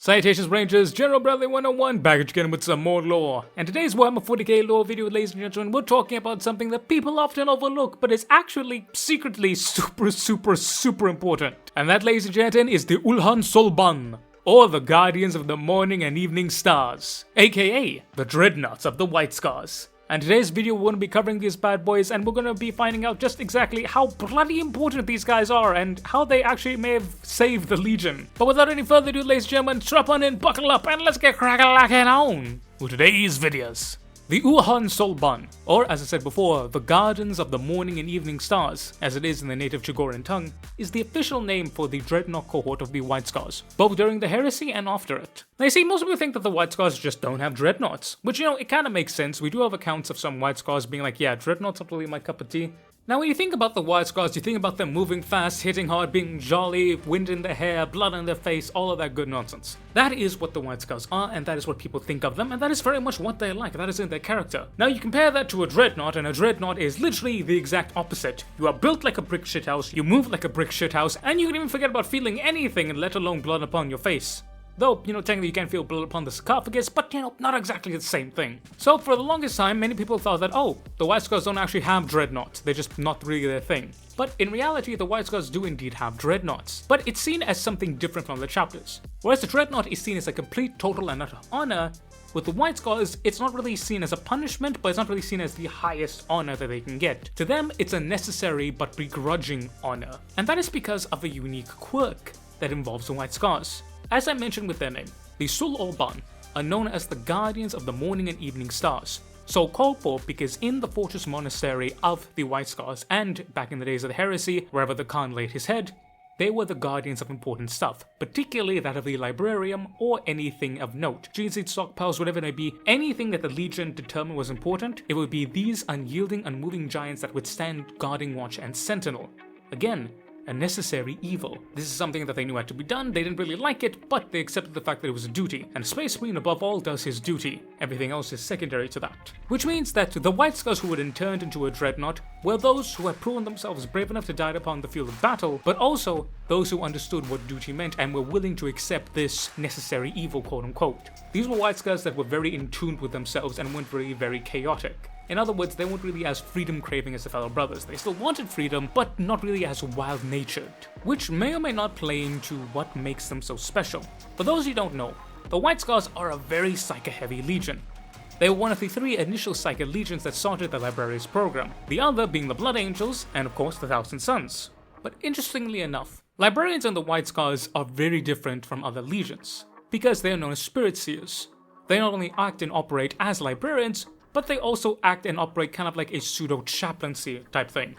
Salutations Rangers, General Bradley 101 back again with some more lore. And today's Warhammer 40k lore video, ladies and gentlemen, we're talking about something that people often overlook, but is actually secretly super important. And that, ladies and gentlemen, is the Ulhan Solban, or the Guardians of the Morning and Evening Stars, aka the Dreadnoughts of the White Scars. And today's video we're going to be covering these bad boys, and we're going to be finding out just exactly how bloody important these guys are and how they actually may have saved the Legion. But without any further ado, ladies and gentlemen, strap on in, buckle up, and let's get crackalacking on with today's videos. The Ulhan Solban, or as I said before, the Guardians of the Morning and Evening Stars, as it is in the native Chigoran tongue, is the official name for the Dreadnought cohort of the White Scars, both during the Heresy and after it. Now you see, most people think that the White Scars just don't have Dreadnoughts, which, you know, it kind of makes sense. We do have accounts of some White Scars being like, yeah, Dreadnoughts aren't really my cup of tea. Now when you think about the White Scars, you think about them moving fast, hitting hard, being jolly, wind in their hair, blood on their face, all of that good nonsense. That is what the White Scars are, and that is what people think of them, and that is very much what they're like. That is in their character. Now you compare that to a Dreadnought, and a Dreadnought is literally the exact opposite. You are built like a brick shithouse, you move like a brick shithouse, and you can even forget about feeling anything, and let alone blood upon your face. Though, you know, technically you can feel blood upon the sarcophagus, but, you know, not exactly the same thing. So for the longest time, many people thought that, oh, the White Scars don't actually have Dreadnoughts, they're just not really their thing. But in reality, the White Scars do indeed have Dreadnoughts, but it's seen as something different from the chapters. Whereas the Dreadnought is seen as a complete, total, and utter honor, with the White Scars, it's not really seen as a punishment, but it's not really seen as the highest honor that they can get. To them, it's a necessary but begrudging honor. And that is because of a unique quirk that involves the White Scars. As I mentioned with their name, the Sul Orban are known as the Guardians of the Morning and Evening Stars, so called for because in the fortress monastery of the White Scars and back in the days of the Heresy, wherever the Khan laid his head, they were the guardians of important stuff, particularly that of the Librarium or anything of note. Genesite stockpiles, whatever it may be, anything that the Legion determined was important, it would be these unyielding, unmoving giants that would stand guarding watch and sentinel. Again, a necessary evil. This is something that they knew had to be done, they didn't really like it, but they accepted the fact that it was a duty, and Space Marine above all does his duty. Everything else is secondary to that. Which means that the White Scars who were then turned into a Dreadnought were those who had proven themselves brave enough to die upon the field of battle, but also those who understood what duty meant and were willing to accept this necessary evil, quote unquote. These were White Scars that were very in tune with themselves and weren't really very chaotic. In other words, they weren't really as freedom-craving as the fellow brothers. They still wanted freedom, but not really as wild-natured, which may or may not play into what makes them so special. For those who don't know, the White Scars are a very Psyker-heavy legion. They were one of the three initial Psyker legions that started the Librarius program, the other being the Blood Angels, and of course the Thousand Sons. But interestingly enough, Librarians and the White Scars are very different from other legions, because they are known as Spirit Seers. They not only act and operate as Librarians, but they also act and operate kind of like a pseudo-chaplaincy type thing.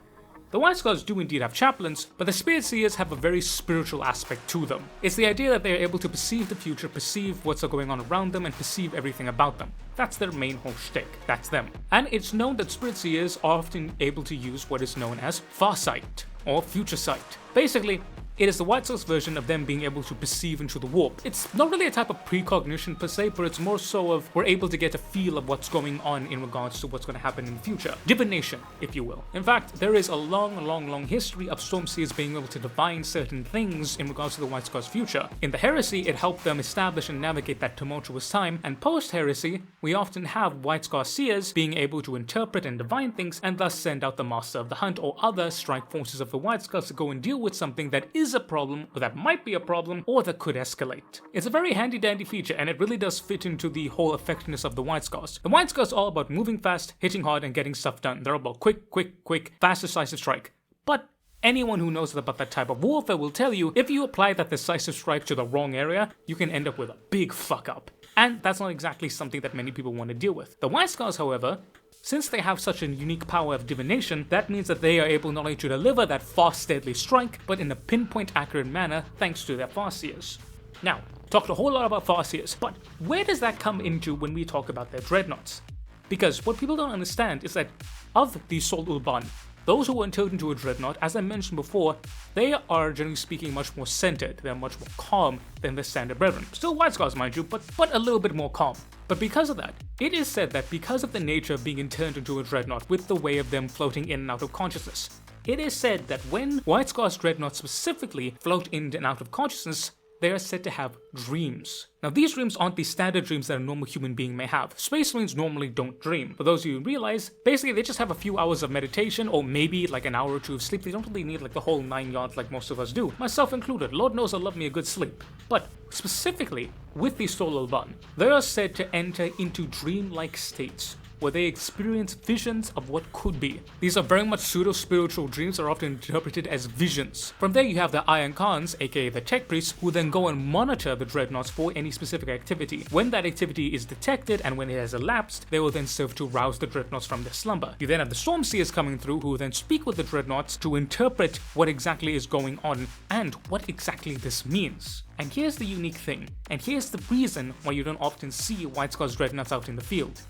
The White Scars do indeed have chaplains, but the Spirit Seers have a very spiritual aspect to them. It's the idea that they are able to perceive the future, perceive what's going on around them, and perceive everything about them. That's their main whole shtick. That's them. And it's known that Spirit Seers are often able to use what is known as Farsight, or Future Sight. Basically, it is the White Scars version of them being able to perceive into the warp. It's not really a type of precognition per se, but it's more so of we're able to get a feel of what's going on in regards to what's going to happen in the future. Divination, if you will. In fact, there is a long history of Stormseers being able to divine certain things in regards to the White Scars' future. In the Heresy, it helped them establish and navigate that tumultuous time, and post-Heresy, we often have White Scar Seers being able to interpret and divine things and thus send out the Master of the Hunt or other strike forces of the White Scars to go and deal with something that is a problem, or that might be a problem, or that could escalate. It's a very handy dandy feature, and it really does fit into the whole effectiveness of the White Scars. The White Scars are all about moving fast, hitting hard, and getting stuff done. They're all about quick, fast, decisive strike. But anyone who knows about that type of warfare will tell you, if you apply that decisive strike to the wrong area, you can end up with a big fuck up. And that's not exactly something that many people want to deal with. The White Scars, however, since they have such a unique power of divination, that means that they are able not only to deliver that fast, deadly strike, but in a pinpoint accurate manner thanks to their Farseers. Now, talked a whole lot about Farseers, but where does that come into when we talk about their Dreadnoughts? Because what people don't understand is that of the Sol Ulban, those who were turned into a Dreadnought, as I mentioned before, they are generally speaking much more centered, they're much more calm than the standard brethren. Still White Scars, mind you, but a little bit more calm. But because of that, it is said that because of the nature of being turned into a Dreadnought with the way of them floating in and out of consciousness, it is said that when White Scars Dreadnoughts specifically float in and out of consciousness, they are said to have dreams. Now, these dreams aren't the standard dreams that a normal human being may have. Space Marines normally don't dream. For those of you who realize, basically they just have a few hours of meditation or maybe like an hour or two of sleep. They don't really need like the whole 9 yards like most of us do, myself included. Lord knows I love me a good sleep. But specifically with the Solar Run, they are said to enter into dreamlike states where they experience visions of what could be. These are very much pseudo-spiritual dreams that are often interpreted as visions. From there you have the Iron Khans, aka the Tech Priests, who then go and monitor the Dreadnoughts for any specific activity. When that activity is detected and when it has elapsed, they will then serve to rouse the Dreadnoughts from their slumber. You then have the Stormseers coming through, who will then speak with the Dreadnoughts to interpret what exactly is going on and what exactly this means. And here's the unique thing, and here's the reason why you don't often see White Scars Dreadnoughts out in the field.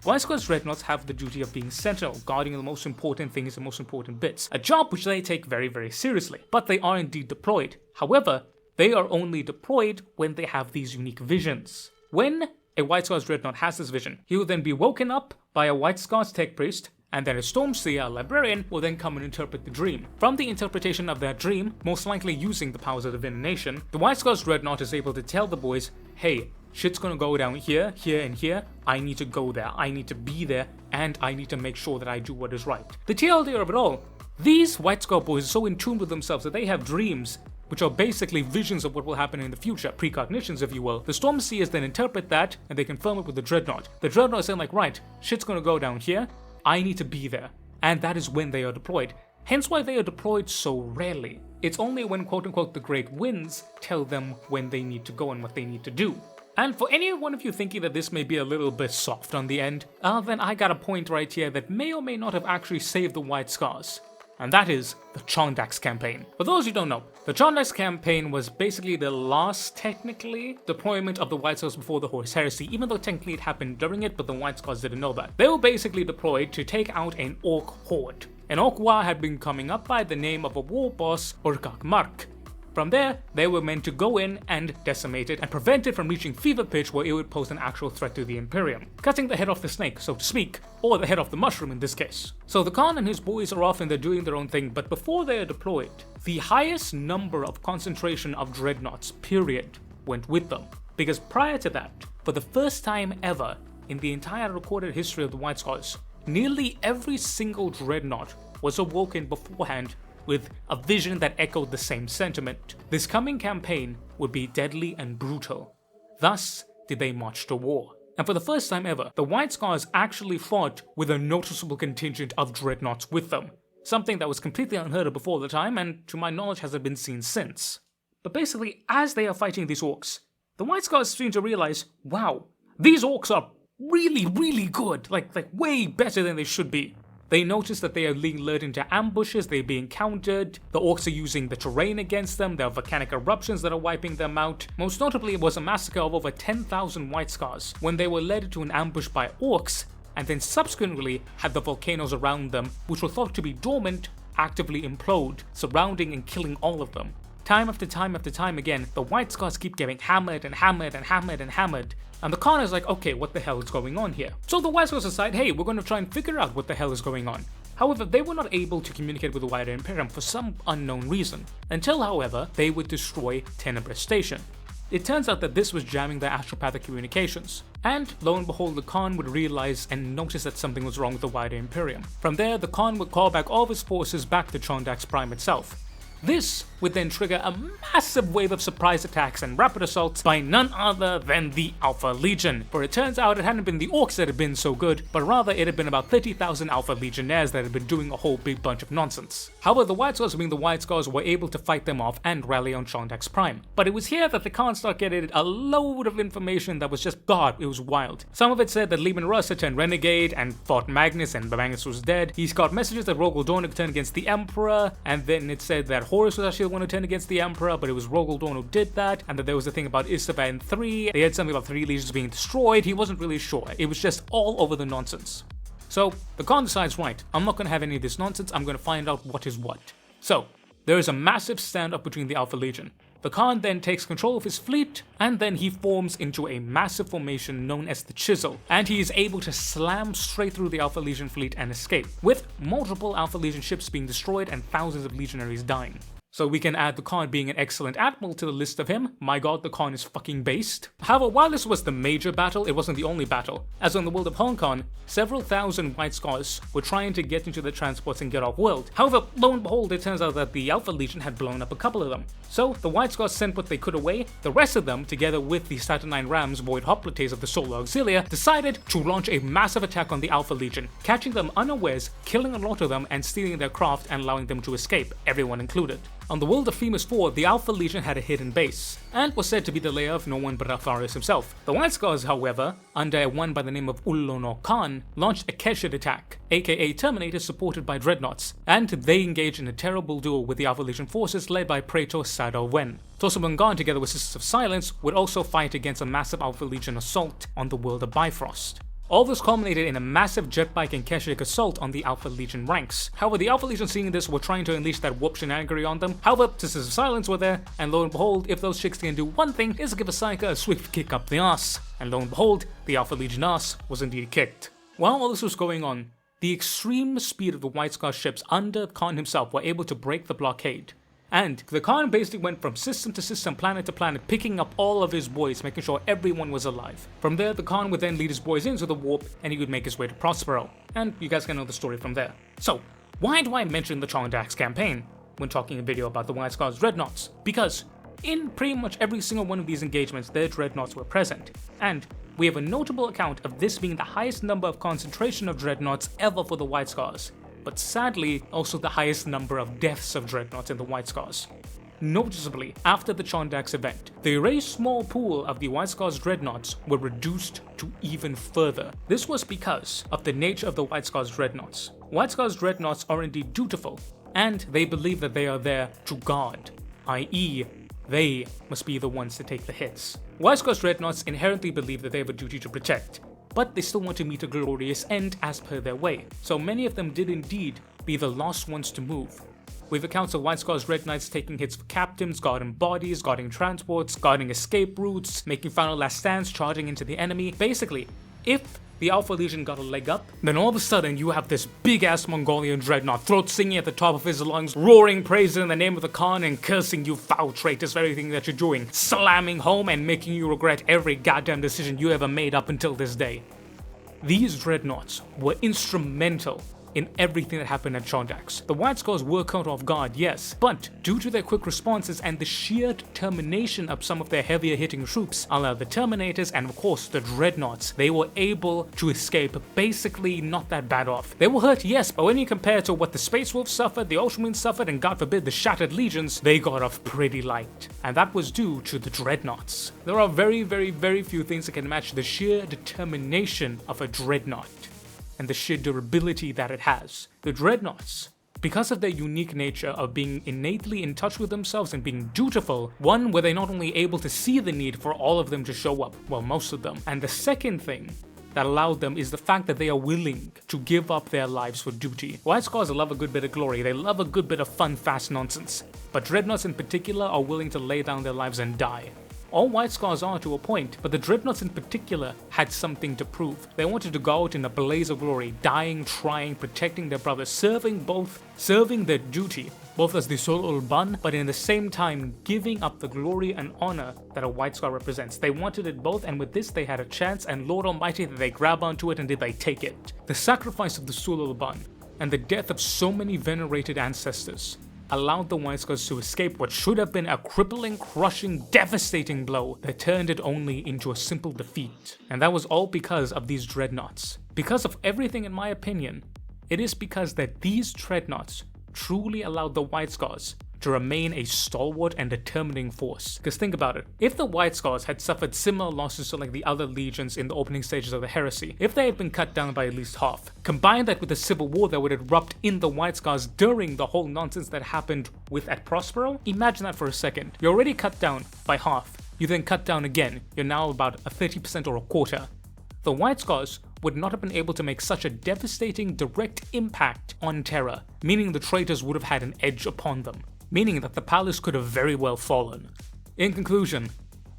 White Scars Dreadnoughts have the duty of being sentinel, guarding the most important things, the most important bits, a job which they take very, very seriously, but they are indeed deployed. However, they are only deployed when they have these unique visions. When a White Scars Dreadnought has this vision, he will then be woken up by a White Scars Tech Priest, and then a Stormseer, a librarian, will then come and interpret the dream. From the interpretation of that dream, most likely using the powers of divination, the White Scars Dreadnought is able to tell the boys, hey, shit's gonna go down here, here, and here. I need to go there, I need to be there, and I need to make sure that I do what is right. The TLDR of it all, these White Scar boys are so in tune with themselves that they have dreams, which are basically visions of what will happen in the future, precognitions if you will. The Stormseers then interpret that, and they confirm it with the Dreadnought. The Dreadnought is saying like, right, shit's gonna go down here, I need to be there. And that is when they are deployed. Hence why they are deployed so rarely. It's only when quote-unquote the great winds tell them when they need to go and what they need to do. And for any one of you thinking that this may be a little bit soft on the end, then I got a point right here that may or may not have actually saved the White Scars. And that is the Chondax campaign. For those who don't know, the Chondax campaign was basically the last, technically, deployment of the White Scars before the Horse Heresy, even though technically it happened during it, but the White Scars didn't know that. They were basically deployed to take out an Orc horde. An Orc war had been coming up by the name of a war boss, Urkak Mark. From there, they were meant to go in and decimate it and prevent it from reaching fever pitch where it would pose an actual threat to the Imperium, cutting the head off the snake, so to speak, or the head off the mushroom in this case. So the Khan and his boys are off and they're doing their own thing, but before they are deployed, the highest number of concentration of Dreadnoughts, period, went with them. Because prior to that, for the first time ever in the entire recorded history of the White Scars, nearly every single Dreadnought was awoken beforehand with a vision that echoed the same sentiment. This coming campaign would be deadly and brutal. Thus did they march to war. And for the first time ever, the White Scars actually fought with a noticeable contingent of Dreadnoughts with them. Something that was completely unheard of before the time, and to my knowledge hasn't been seen since. But basically, as they are fighting these orcs, the White Scars seem to realize, wow, these orcs are really, really good, like way better than they should be. They notice that they are being lured into ambushes, they're being countered, the orcs are using the terrain against them, there are volcanic eruptions that are wiping them out. Most notably, it was a massacre of over 10,000 White Scars when they were led to an ambush by orcs, and then subsequently had the volcanoes around them, which were thought to be dormant, actively implode, surrounding and killing all of them. Time after time after time again, the White Scars keep getting hammered and hammered and hammered and hammered. And the Khan is like, okay, what the hell is going on here? So the White Scars decide, hey, we're going to try and figure out what the hell is going on. However, they were not able to communicate with the wider Imperium for some unknown reason. Until, however, they would destroy Tenebrae Station. It turns out that this was jamming their astropathic communications. And lo and behold, the Khan would realize and notice that something was wrong with the wider Imperium. From there, the Khan would call back all of his forces back to Chondax Prime itself. This would then trigger a massive wave of surprise attacks and rapid assaults by none other than the Alpha Legion. For it turns out it hadn't been the orcs that had been so good, but rather it had been about 30,000 Alpha Legionnaires that had been doing a whole big bunch of nonsense. However, the White Scars, being the White Scars, were able to fight them off and rally on Chondax Prime. But it was here that the Khan started getting a load of information that was just, God, it was wild. Some of it said that Leman Russ had turned renegade and fought Magnus and Magnus was dead. He's got messages that Rogel Dorn had turned against the Emperor, and then it said that Horus was actually the one who turned against the Emperor, but it was Rogel Dorn who did that, and that there was a thing about Istvan 3, they had something about 3 legions being destroyed. He wasn't really sure, it was just all over the nonsense. So the Khan decides, right, I'm not going to have any of this nonsense, I'm going to find out what is what. So there is a massive standoff between the Alpha Legion. The Khan then takes control of his fleet, and then he forms into a massive formation known as the Chisel, and he is able to slam straight through the Alpha Legion fleet and escape, with multiple Alpha Legion ships being destroyed and thousands of legionaries dying. So we can add the Khan being an excellent admiral to the list of him. My god, the Khan is fucking based. However, while this was the major battle, it wasn't the only battle. As on the world of Hong Kong, several thousand White Scars were trying to get into the transports and get off world. However, lo and behold, it turns out that the Alpha Legion had blown up a couple of them. So the White Scars sent what they could away. The rest of them, together with the Saturnine Rams, Void Hoplites of the Solar Auxilia, decided to launch a massive attack on the Alpha Legion, catching them unawares, killing a lot of them, and stealing their craft and allowing them to escape, everyone included. On the world of Femus 4, the Alpha Legion had a hidden base, and was said to be the lair of no one but Alpharius himself. The White Scars, however, under one by the name of Ullono Khan, launched a Keshet attack, aka Terminators supported by Dreadnoughts, and they engaged in a terrible duel with the Alpha Legion forces led by Praetor Sador Wen. Tosamungan, together with Sisters of Silence, would also fight against a massive Alpha Legion assault on the world of Bifrost. All this culminated in a massive jetbike and Keshet assault on the Alpha Legion ranks. However, the Alpha Legion seeing this were trying to unleash that warp shenanigery on them. However, Sisters of Silence were there, and lo and behold, if those chicks can do one thing, is give a Psyker a swift kick up the ass. And lo and behold, the Alpha Legion ass was indeed kicked. While all this was going on, the extreme speed of the White Scar ships under Khan himself were able to break the blockade. And the Khan basically went from system to system, planet to planet, picking up all of his boys, making sure everyone was alive. From there, the Khan would then lead his boys into the warp, and he would make his way to Prospero. And you guys can know the story from there. So, why do I mention the Chongdax campaign when talking a video about the White Scar's Dreadnoughts? Because in pretty much every single one of these engagements, their Dreadnoughts were present. And we have a notable account of this being the highest number of concentration of Dreadnoughts ever for the White Scars, but sadly also the highest number of deaths of Dreadnoughts in the White Scars. Noticeably, after the Chondax event, the very small pool of the White Scars Dreadnoughts were reduced to even further. This was because of the nature of the White Scars Dreadnoughts. White Scars Dreadnoughts are indeed dutiful, and they believe that they are there to guard, i.e., they must be the ones to take the hits. White Scars Dreadnoughts inherently believe that they have a duty to protect, but they still want to meet a glorious end as per their way, so many of them did indeed be the last ones to move. We have accounts of White Scars Red Knights taking hits for captains, guarding bodies, guarding transports, guarding escape routes, making final last stands, charging into the enemy. Basically, if the Alpha Legion got a leg up, then all of a sudden you have this big-ass Mongolian dreadnought, throat singing at the top of his lungs, roaring praises in the name of the Khan and cursing you foul traitors for everything that you're doing, slamming home and making you regret every goddamn decision you ever made up until this day. These dreadnoughts were instrumental in everything that happened at Chondax. The White Scars were caught off guard, yes, but due to their quick responses and the sheer determination of some of their heavier hitting troops, a la the Terminators and of course the Dreadnoughts, they were able to escape basically not that bad off. They were hurt, yes, but when you compare to what the Space Wolves suffered, the Ocean Winds suffered, and God forbid the Shattered Legions, they got off pretty light. And that was due to the Dreadnoughts. There are very, very, very few things that can match the sheer determination of a Dreadnought and the sheer durability that it has. The Dreadnoughts, because of their unique nature of being innately in touch with themselves and being dutiful, one, were they not only able to see the need for all of them to show up, well, most of them, and the second thing that allowed them is the fact that they are willing to give up their lives for duty. White Scars love a good bit of glory, they love a good bit of fun, fast nonsense, but Dreadnoughts in particular are willing to lay down their lives and die. All White Scars are to a point, but the Dreadnoughts in particular had something to prove. They wanted to go out in a blaze of glory, dying, trying, protecting their brothers, serving their duty, both as the Sol Ulban, but in the same time giving up the glory and honor that a White Scar represents. They wanted it both, and with this they had a chance, and Lord Almighty, did they grab onto it and did they take it. The sacrifice of the Sol Ulban and the death of so many venerated ancestors allowed the White Scars to escape what should have been a crippling, crushing, devastating blow that turned it only into a simple defeat. And that was all because of these Dreadnoughts. Because of everything, in my opinion, it is because that these Dreadnoughts truly allowed the White Scars to remain a stalwart and determining force. Because think about it, if the White Scars had suffered similar losses to like the other legions in the opening stages of the heresy, if they had been cut down by at least half, combine that with the civil war that would erupt in the White Scars during the whole nonsense that happened with at Prospero, imagine that for a second. You're already cut down by half, you then cut down again, you're now about a 30% or a quarter. The White Scars would not have been able to make such a devastating direct impact on Terra, meaning the traitors would have had an edge upon them, meaning that the palace could have very well fallen. In conclusion,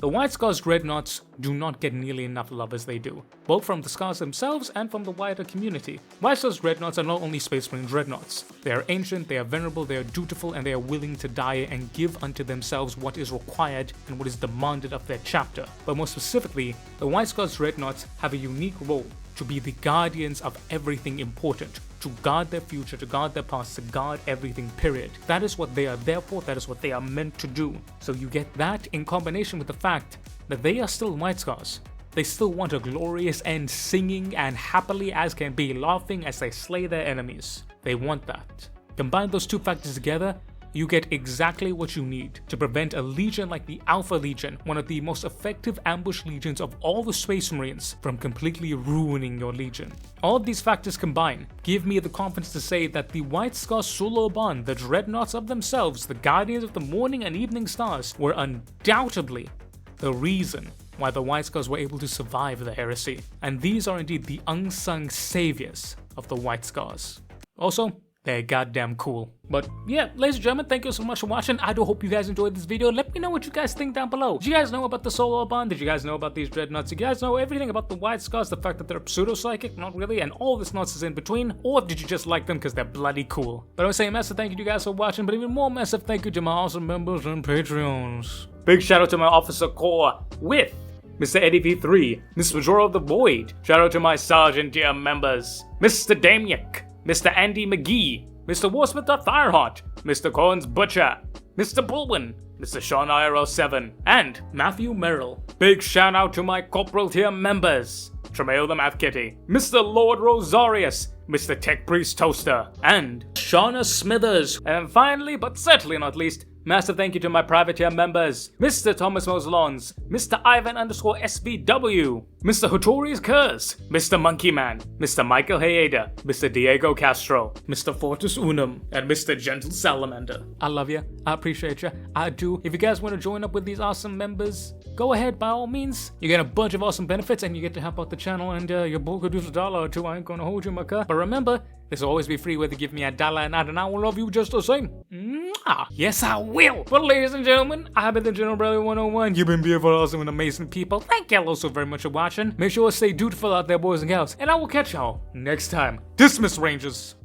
The White Scars Dreadnoughts do not get nearly enough love as they do, both from the Scars themselves and from the wider community. White Scars Dreadnoughts are not only Space Marine Dreadnoughts. They are ancient, they are venerable, they are dutiful, and they are willing to die and give unto themselves what is required and what is demanded of their chapter. But more specifically, the White Scars Dreadnoughts have a unique role to be the guardians of everything important, to guard their future, to guard their past, to guard everything, period. That is what they are there for, that is what they are meant to do. So you get that in combination with the fact that they are still White Scars. They still want a glorious end, singing and happily as can be, laughing as they slay their enemies. They want that. Combine those two factors together, you get exactly what you need to prevent a legion like the Alpha Legion, one of the most effective ambush legions of all the Space Marines, from completely ruining your legion. All of these factors combined give me the confidence to say that the White Scars Suloban, the Dreadnoughts of themselves, the guardians of the morning and evening stars, were undoubtedly the reason why the White Scars were able to survive the heresy. And these are indeed the unsung saviors of the White Scars. Also, they're goddamn cool. But yeah, ladies and gentlemen, thank you so much for watching. I do hope you guys enjoyed this video. Let me know what you guys think down below. Did you guys know about the Solar Bond? Did you guys know about these Dreadnoughts? Did you guys know everything about the White Scars? The fact that they're pseudo-psychic? Not really, and all this nonsense in between? Or did you just like them because they're bloody cool? But I would say a massive thank you to you guys for watching, but even more massive thank you to my awesome members and Patreons. Big shout out to my Officer Corps with Mr. Eddie V3, Miss Majora of the Void. Shout out to my Sergeant Tier members, Mr. Damiak, Mr. Andy McGee, Mr. Warsmith.Fireheart, Mr. Corns Butcher, Mr. Bullwin, Mr. Sean IRL 7, and Matthew Merrill. Big shout out to my Corporal Tier members, Tremail the Math Kitty, Mr. Lord Rosarius, Mr. Tech Priest Toaster, and Shauna Smithers. And finally, but certainly not least, massive thank you to my private tier members, Mr. Thomas Moslons, Mr. Ivan_SVW, Mr. Hattori's Curse, Mr. Monkey Man, Mr. Michael Hayeda, Mr. Diego Castro, Mr. Fortus Unum, and Mr. Gentle Salamander. I love you. I appreciate you. I do. If you guys want to join up with these awesome members, go ahead by all means. You get a bunch of awesome benefits and you get to help out the channel, and your boy could use $1 or $2. I ain't gonna hold you, my car. But remember, this will always be free whether you give me $1 or not, and I will love you just the same. Mwah. Yes, I will. But ladies and gentlemen, I've been the General Brother 101. You've been beautiful, awesome, and amazing people. Thank y'all all so very much for watching. Make sure to stay dutiful out there, boys and gals. And I will catch y'all next time. Dismiss, Rangers.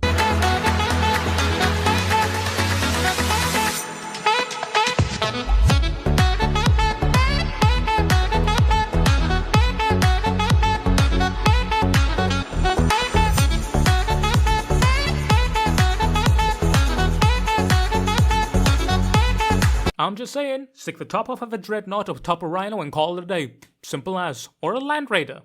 I'm just saying, stick the top off of a Dreadnought or top a Rhino and call it a day. Simple as. Or a Land Raider.